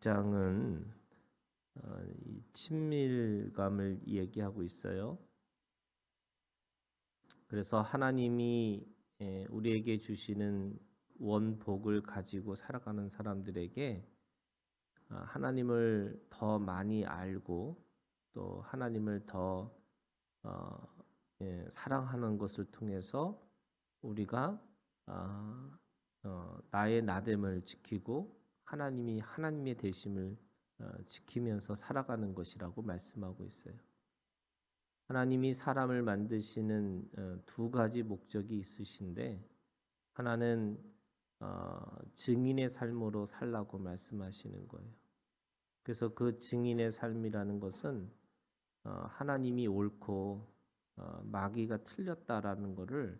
장은 이 친밀감을 얘기하고 있어요. 그래서 하나님이 우리에게 주시는 원복을 가지고 살아가는 사람들에게 하나님을 더 많이 알고 또 하나님을 더 사랑하는 것을 통해서 우리가 나의 나됨을 지키고 하나님이 하나님의 되심을 지키면서 살아가는 것이라고 말씀하고 있어요. 하나님이 사람을 만드시는 두 가지 목적이 있으신데 하나는 증인의 삶으로 살라고 말씀하시는 거예요. 그래서 그 증인의 삶이라는 것은 하나님이 옳고 마귀가 틀렸다라는 것을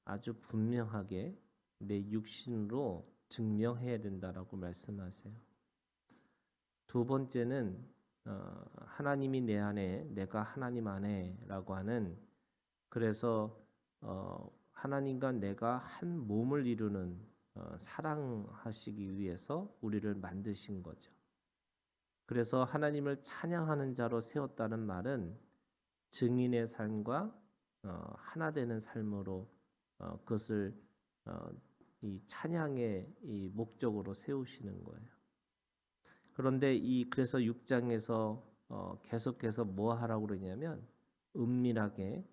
아주 분명하게 내 육신으로 증명해야 된다라고 말씀하세요. 두 번째는 하나님이 내 안에 내가 하나님 안에라고 하는 그래서 하나님과 내가 한 몸을 이루는 사랑하시기 위해서 우리를 만드신 거죠. 그래서 하나님을 찬양하는 자로 세웠다는 말은 증인의 삶과 하나 되는 삶으로 그것을 이 찬양의 이 목적으로 세우시는 거예요. 그런데 그래서 6장에서 계속해서 뭐 하라고 그러냐면 은밀하게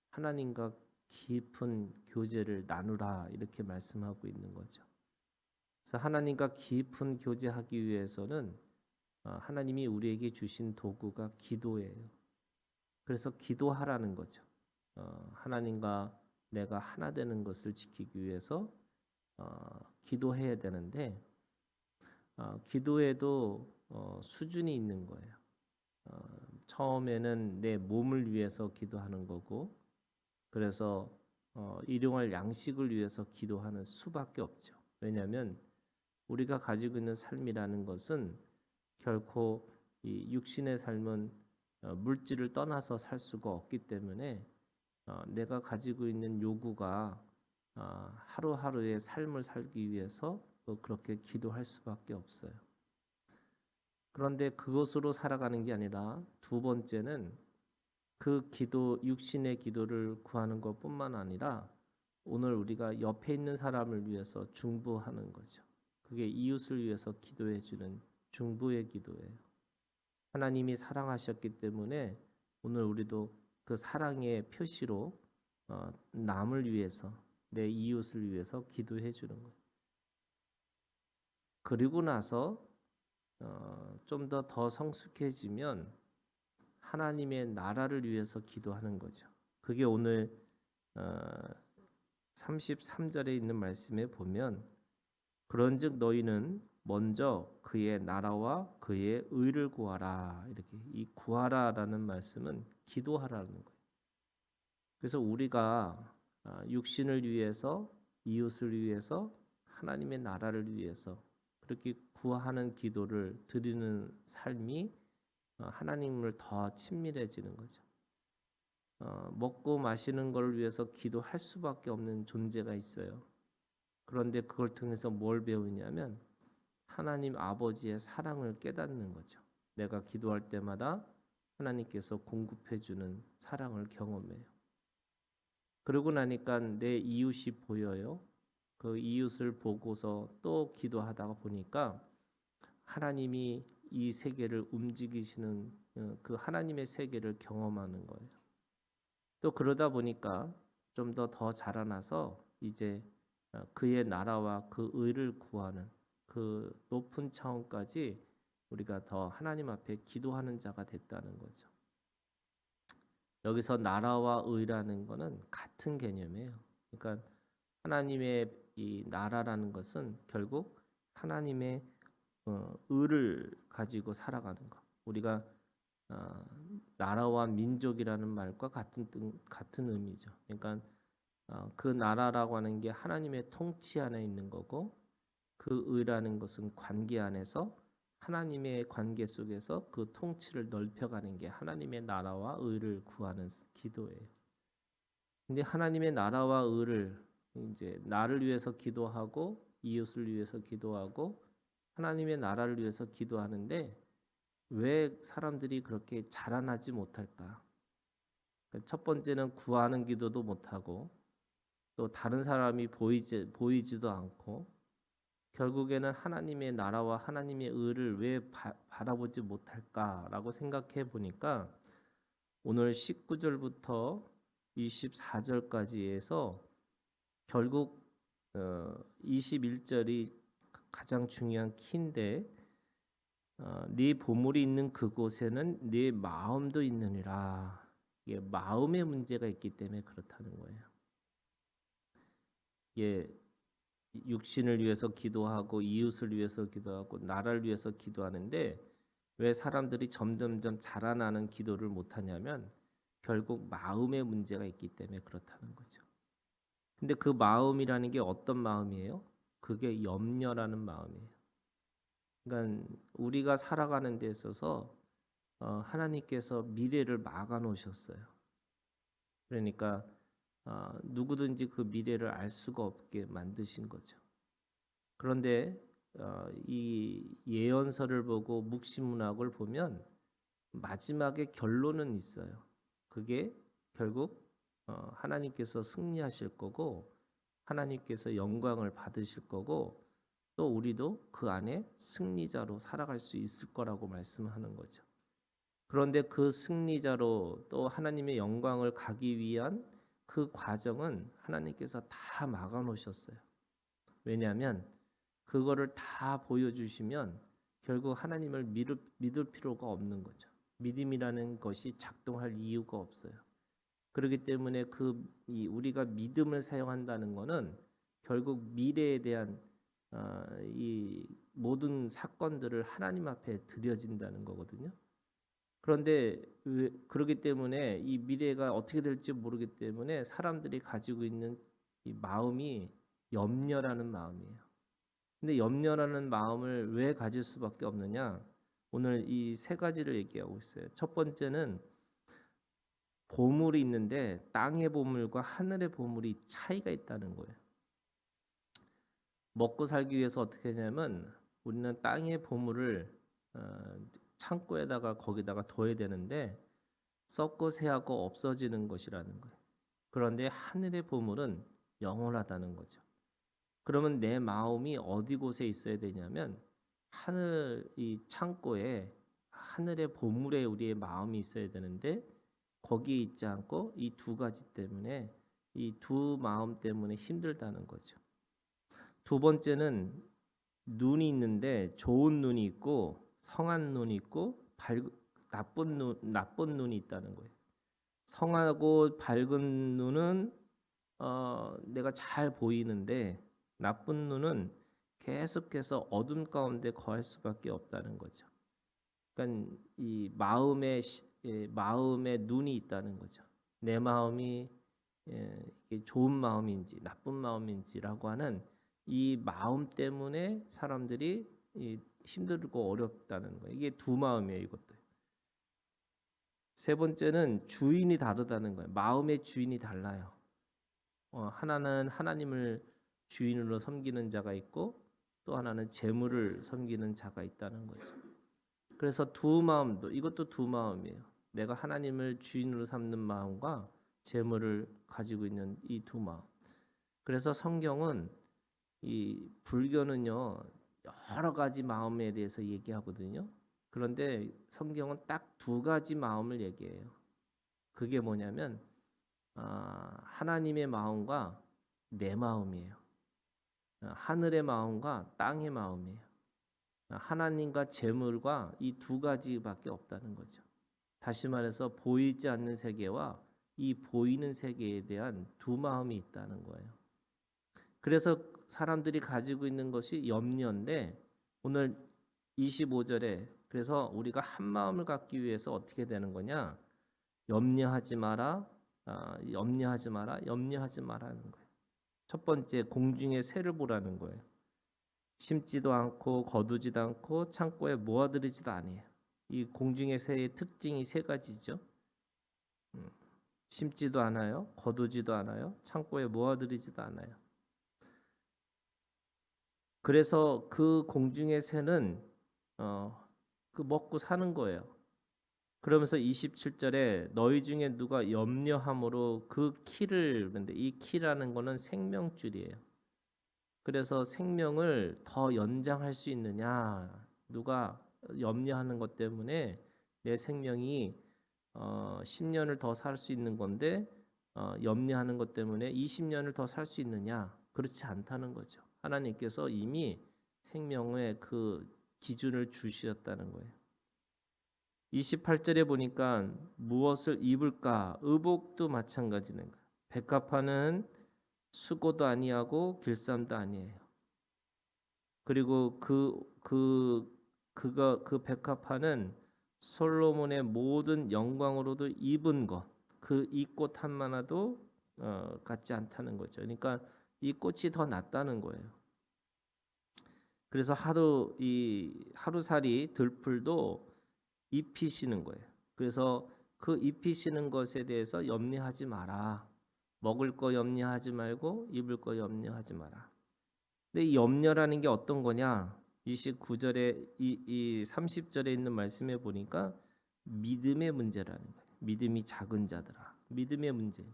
하나님과 깊은 교제를 나누라 이렇게 말씀하고 있는 거죠. 그래서 하나님과 깊은 교제하기 위해서는 하나님이 우리에게 주신 도구가 기도예요. 그래서 기도하라는 거죠. 하나님과 내가 하나 되는 것을 지키기 위해서 기도해야 되는데 기도에도 수준이 있는 거예요. 처음에는 내 몸을 위해서 기도하는 거고 그래서 일용할 양식을 위해서 기도하는 수밖에 없죠. 왜냐하면 우리가 가지고 있는 삶이라는 것은 결코 이 육신의 삶은 물질을 떠나서 살 수가 없기 때문에 내가 가지고 있는 요구가 하루하루의 삶을 살기 위해서 그렇게 기도할 수밖에 없어요. 그런데 그것으로 살아가는 게 아니라 두 번째는 그 기도 육신의 기도를 구하는 것뿐만 아니라 오늘 우리가 옆에 있는 사람을 위해서 중보하는 거죠. 그게 이웃을 위해서 기도해 주는 중보의 기도예요. 하나님이 사랑하셨기 때문에 오늘 우리도 그 사랑의 표시로 남을 위해서 내 이웃을 위해서 기도해 주는 거예요. 그리고 나서 좀 더 성숙해지면 하나님의 나라를 위해서 기도하는 거죠. 그게 오늘 33절에 있는 말씀에 보면 그런즉 너희는 먼저 그의 나라와 그의 의를 구하라 이렇게 이 구하라라는 말씀은 기도하라는 거예요. 그래서 우리가 육신을 위해서 이웃을 위해서 하나님의 나라를 위해서 그렇게 구하는 기도를 드리는 삶이 하나님을 더 친밀해지는 거죠. 먹고 마시는 걸 위해서 기도할 수밖에 없는 존재가 있어요. 그런데 그걸 통해서 뭘 배우냐면 하나님 아버지의 사랑을 깨닫는 거죠. 내가 기도할 때마다 하나님께서 공급해 주는 사랑을 경험해요. 그러고 나니까 내 이웃이 보여요. 그 이웃을 보고서 또 기도하다가 보니까 하나님이 이 세계를 움직이시는 그 하나님의 세계를 경험하는 거예요. 또 그러다 보니까 좀 더 자라나서 이제 그의 나라와 그 의를 구하는 그 높은 차원까지 우리가 더 하나님 앞에 기도하는 자가 됐다는 거죠. 여기서 나라와 의라는 것은 같은 개념이에요. 그러니까 하나님의 이 나라라는 것은 결국 하나님의 의를 가지고 살아가는 것. 우리가 나라와 민족이라는 말과 같은 의미죠. 그러니까 그 나라라고 하는 게 하나님의 통치 안에 있는 거고 그 의라는 것은 관계 안에서 하나님의 관계 속에서 그 통치를 넓혀가는 게 하나님의 나라와 의를 구하는 기도예요. 근데 하나님의 나라와 의를 이제 나를 위해서 기도하고 이웃을 위해서 기도하고 하나님의 나라를 위해서 기도하는데 왜 사람들이 그렇게 자라나지 못할까? 첫 번째는 구하는 기도도 못하고 또 다른 사람이 보이지도 않고 결국에는 하나님의 나라와 하나님의 의를 왜 바라보지 못할까라고 생각해 보니까 오늘 19절부터 24절까지에서 결국 21절이 가장 중요한 키인데 네 보물이 있는 그곳에는 네 마음도 있느니라. 이게 마음의 문제가 있기 때문에 그렇다는 거예요. 예, 육신을 위해서 기도하고 이웃을 위해서 기도하고 나라를 위해서 기도하는데 왜 사람들이 점점점 자라나는 기도를 못하냐면 결국 마음의 문제가 있기 때문에 그렇다는 거죠. 근데 그 마음이라는 게 어떤 마음이에요? 그게 염려라는 마음이에요. 그러니까 우리가 살아가는 데 있어서 하나님께서 미래를 막아 놓으셨어요. 그러니까 누구든지 그 미래를 알 수가 없게 만드신 거죠. 그런데 이 예언서를 보고 묵시문학을 보면 마지막에 결론은 있어요. 그게 결국 하나님께서 승리하실 거고 하나님께서 영광을 받으실 거고 또 우리도 그 안에 승리자로 살아갈 수 있을 거라고 말씀하는 거죠. 그런데 그 승리자로 또 하나님의 영광을 가기 위한 그 과정은 하나님께서 다 막아 놓으셨어요. 왜냐하면 그거를 다 보여주시면 결국 하나님을 믿을 필요가 없는 거죠. 믿음이라는 것이 작동할 이유가 없어요. 그렇기 때문에 우리가 믿음을 사용한다는 것은 결국 미래에 대한 이 모든 사건들을 하나님 앞에 드려진다는 거거든요. 그런데 그렇기 때문에 이 미래가 어떻게 될지 모르기 때문에 사람들이 가지고 있는 이 마음이 염려라는 마음이에요. 근데 염려라는 마음을 왜 가질 수밖에 없느냐? 오늘 이 세 가지를 얘기하고 있어요. 첫 번째는 보물이 있는데 땅의 보물과 하늘의 보물이 차이가 있다는 거예요. 먹고 살기 위해서 어떻게 하냐면 우리는 땅의 보물을 창고에다가 거기다가 둬야 되는데 썩고 새하고 없어지는 것이라는 거예요. 그런데 하늘의 보물은 영원하다는 거죠. 그러면 내 마음이 어디 곳에 있어야 되냐면 하늘 이 창고에 하늘의 보물에 우리의 마음이 있어야 되는데 거기에 있지 않고 이 두 가지 때문에 이 두 마음 때문에 힘들다는 거죠. 두 번째는 눈이 있는데 좋은 눈이 있고 성한 눈이 있고 나쁜 눈이 있다는 거예요. 성하고 밝은 눈은 내가 잘 보이는데 나쁜 눈은 계속해서 어둠 가운데 거할 수밖에 없다는 거죠. 그러니까 이 마음에 눈이 있다는 거죠. 내 마음이 이게 좋은 마음인지 나쁜 마음인지라고 하는 이 마음 때문에 사람들이 힘들고 어렵다는 거예요. 이게 두 마음이에요, 이것도. 세 번째는 주인이 다르다는 거예요. 마음의 주인이 달라요. 하나는 하나님을 주인으로 섬기는 자가 있고 또 하나는 재물을 섬기는 자가 있다는 거죠. 그래서 두 마음도 이것도 두 마음이에요. 내가 하나님을 주인으로 삼는 마음과 재물을 가지고 있는 이 두 마음. 그래서 성경은 이 불교는요 여러 가지 마음에 대해서 얘기하거든요. 그런데 성경은 딱 두 가지 마음을 얘기해요. 그게 뭐냐면 하나님의 마음과 내 마음이에요. 하늘의 마음과 땅의 마음이에요. 하나님과 재물과 이 두 가지밖에 없다는 거죠. 다시 말해서 보이지 않는 세계와 이 보이는 세계에 대한 두 마음이 있다는 거예요. 그래서 사람들이 가지고 있는 것이 염려인데 오늘 25절에 그래서 우리가 한 마음을 갖기 위해서 어떻게 되는 거냐? 염려하지 마라, 염려하지 마라, 염려하지 마라는 거예요. 첫 번째 공중의 새를 보라는 거예요. 심지도 않고 거두지도 않고 창고에 모아들이지도 않아요. 이 공중의 새의 특징이 세 가지죠. 심지도 않아요, 거두지도 않아요, 창고에 모아들이지도 않아요. 그래서 그 공중의 새는 그 먹고 사는 거예요. 그러면서 27절에 너희 중에 누가 염려함으로 그 키를, 근데 이 키라는 거는 생명줄이에요. 그래서 생명을 더 연장할 수 있느냐, 누가 염려하는 것 때문에 내 생명이 10년을 더 살 수 있는 건데 염려하는 것 때문에 20년을 더 살 수 있느냐? 그렇지 않다는 거죠. 하나님께서 이미 생명의 그 기준을 주셨다는 거예요. 28절에 보니까 무엇을 입을까? 의복도 마찬가지는 거예요. 백합화는 수고도 아니하고 길쌈도 아니에요. 그리고 그 백합화는 솔로몬의 모든 영광으로도 입은 것, 그 이 꽃 한마나도 같지 않다는 거죠. 그러니까 이 꽃이 더 낫다는 거예요. 그래서 하루살이 들풀도 입히시는 거예요. 그래서 그 입히시는 것에 대해서 염려하지 마라. 먹을 거 염려하지 말고 입을 거 염려하지 마라. 근데 이 염려라는 게 어떤 거냐? 29절에 이 30절에 있는 말씀에 보니까 믿음의 문제라는 거예요. 믿음이 작은 자들아. 믿음의 문제.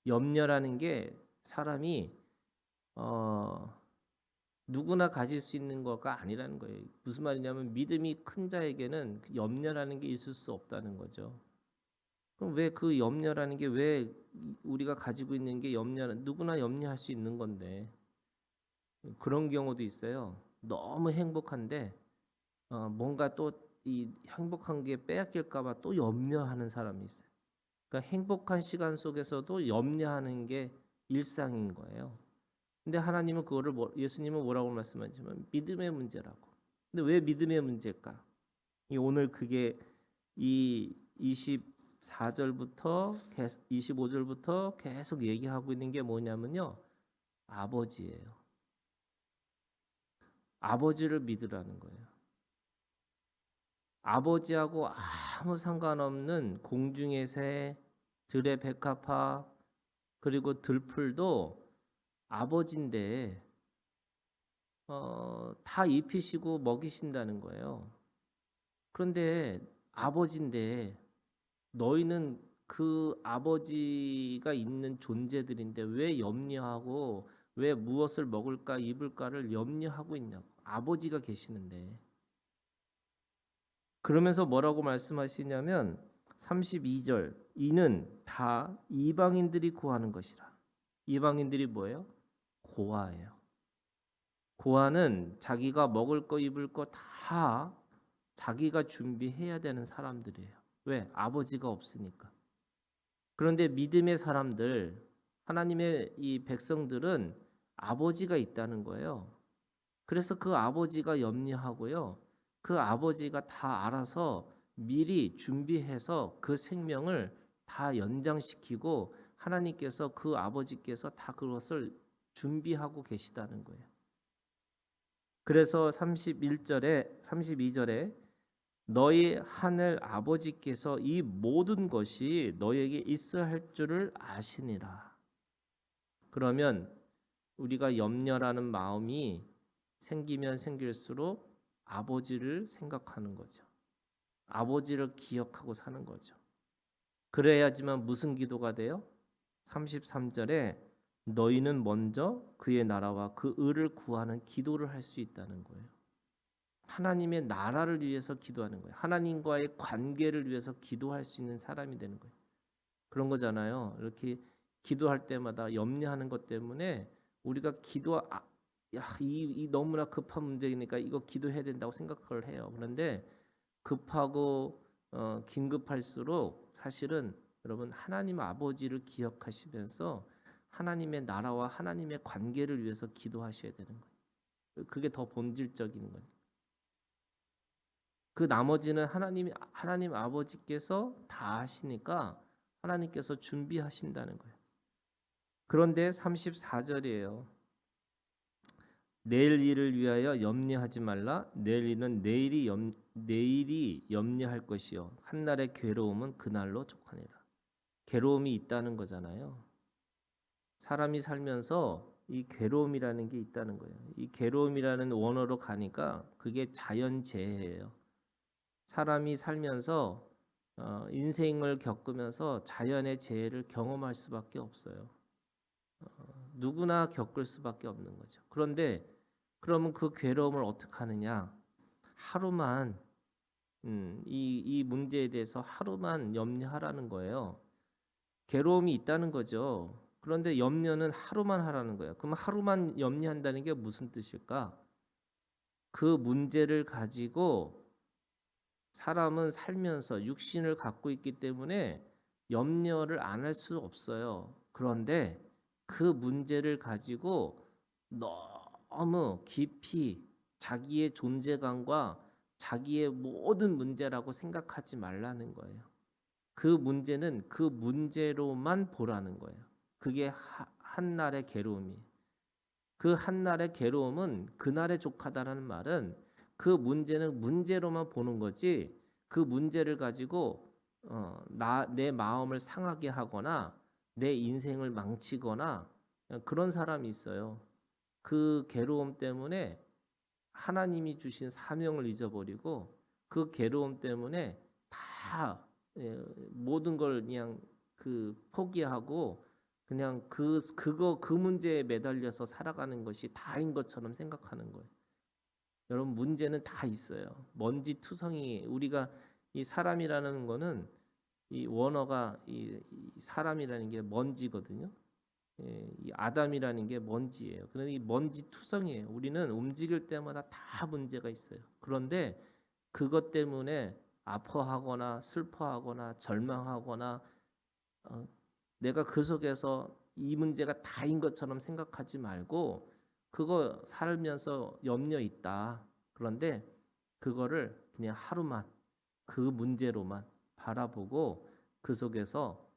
염려라는 게 사람이 누구나 가질 수 있는 거가 아니라는 거예요. 무슨 말이냐면 믿음이 큰 자에게는 염려라는 게 있을 수 없다는 거죠. 그럼 왜 그 염려라는 게 왜 우리가 가지고 있는 게 누구나 염려할 수 있는 건데 그런 경우도 있어요. 너무 행복한데 뭔가 또 이 행복한 게 빼앗길까 봐 또 염려하는 사람이 있어요. 그러니까 행복한 시간 속에서도 염려하는 게 일상인 거예요. 근데 하나님은 예수님은 뭐라고 말씀하시냐면 믿음의 문제라고. 근데 왜 믿음의 문제일까? 오늘 그게 이 24절부터 25절부터 계속 얘기하고 있는 게 뭐냐면요. 아버지예요. 아버지를 믿으라는 거예요. 아버지하고 아무 상관없는 공중의 새, 들의 백합화, 그리고 들풀도 아버지인데 다 입히시고 먹이신다는 거예요. 그런데 아버지인데 너희는 그 아버지가 있는 존재들인데 왜 염려하고 왜 무엇을 먹을까 입을까를 염려하고 있냐고. 아버지가 계시는데. 그러면서 뭐라고 말씀하시냐면 32절 이는 다 이방인들이 구하는 것이라. 이방인들이 뭐예요? 고아예요. 고아는 자기가 먹을 거 입을 거 다 자기가 준비해야 되는 사람들이에요. 왜? 아버지가 없으니까. 그런데 믿음의 사람들, 하나님의 이 백성들은 아버지가 있다는 거예요. 그래서 그 아버지가 염려하고요. 그 아버지가 다 알아서 미리 준비해서 그 생명을 다 연장시키고 하나님께서 그 아버지께서 다 그것을 준비하고 계시다는 거예요. 그래서 32절에 너희 하늘 아버지께서 이 모든 것이 너에게 있어야 할 줄을 아시니라. 그러면 우리가 염려라는 마음이 생기면 생길수록 아버지를 생각하는 거죠. 아버지를 기억하고 사는 거죠. 그래야지만 무슨 기도가 돼요? 33절에 너희는 먼저 그의 나라와 그 의를 구하는 기도를 할 수 있다는 거예요. 하나님의 나라를 위해서 기도하는 거예요. 하나님과의 관계를 위해서 기도할 수 있는 사람이 되는 거예요. 그런 거잖아요. 이렇게 기도할 때마다 염려하는 것 때문에 우리가 이 너무나 급한 문제니까 이거 기도해야 된다고 생각을 해요. 그런데 급하고 긴급할수록 사실은 여러분 하나님 아버지를 기억하시면서 하나님의 나라와 하나님의 관계를 위해서 기도하셔야 되는 거예요. 그게 더 본질적인 거예요. 그 나머지는 하나님 아버지께서 다 하시니까 하나님께서 준비하신다는 거예요. 그런데 34절이에요. 내일 일을 위하여 염려하지 말라. 내일 일은 내일이 염려할 것이요 한날의 괴로움은 그날로 족하니라. 괴로움이 있다는 거잖아요. 사람이 살면서 이 괴로움이라는 게 있다는 거예요. 이 괴로움이라는 원어로 가니까 그게 자연재해예요. 사람이 살면서 인생을 겪으면서 자연의 재해를 경험할 수밖에 없어요. 누구나 겪을 수밖에 없는 거죠. 그런데 그러면 그 괴로움을 어떻게 하느냐? 하루만 이 문제에 대해서 하루만 염려하라는 거예요. 괴로움이 있다는 거죠. 그런데 염려는 하루만 하라는 거예요. 그럼 하루만 염려한다는 게 무슨 뜻일까? 그 문제를 가지고 사람은 살면서 육신을 갖고 있기 때문에 염려를 안 할 수 없어요. 그런데 그 문제를 가지고 너무 깊이 자기의 존재감과 자기의 모든 문제라고 생각하지 말라는 거예요. 그 문제는 그 문제로만 보라는 거예요. 그게 한날의 괴로움이. 그 한날의 괴로움은 그날의 족하다라는 말은 그 문제는 문제로만 보는 거지 그 문제를 가지고 내 마음을 상하게 하거나 내 인생을 망치거나 그런 사람이 있어요. 그 괴로움 때문에 하나님이 주신 사명을 잊어버리고 그 괴로움 때문에 다 모든 걸 그냥 포기하고 그냥 그 문제에 매달려서 살아가는 것이 다인 것처럼 생각하는 거예요. 여러분 문제는 다 있어요. 먼지투성이 우리가 이 사람이라는 거는 이 원어가 이 사람이라는 게 먼지거든요. 이 아담이라는 게 먼지예요. 그런데 이 먼지투성이에요. 우리는 움직일 때마다 다 문제가 있어요. 그런데 그것 때문에 아파하거나 슬퍼하거나 절망하거나 내가 그 속에서 이 문제가 다인 것처럼 생각하지 말고 그거 살면서 염려 있다. 그런데 그거를 그냥 하루만 그 문제로만 바라보고 그 속에서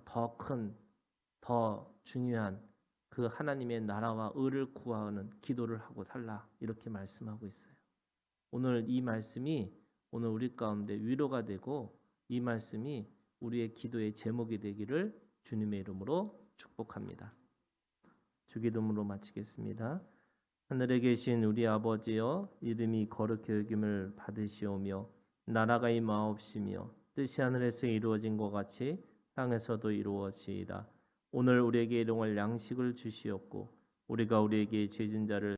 더 큰, 더 중요한 그 하나님의 나라와 의를 구하는 기도를 하고 살라. 이렇게 말씀하고 있어요. 오늘 이 말씀이 오늘 우리 가운데 위로가 되고 이 말씀이 우리의 기도의 제목이 되기를 주님의 이름으로 축복합니다. 주기도문으로 마치겠습니다. 하늘에 계신 우리 아버지여 이름이 거룩히 여김을 받으시오며 나라가 임하옵시며 뜻이 하늘에서 이루어진 것 같이 땅에서도 이루어지이다. 오늘 우리에게 일용할 양식을 주시옵고 우리가 우리에게 죄진 자를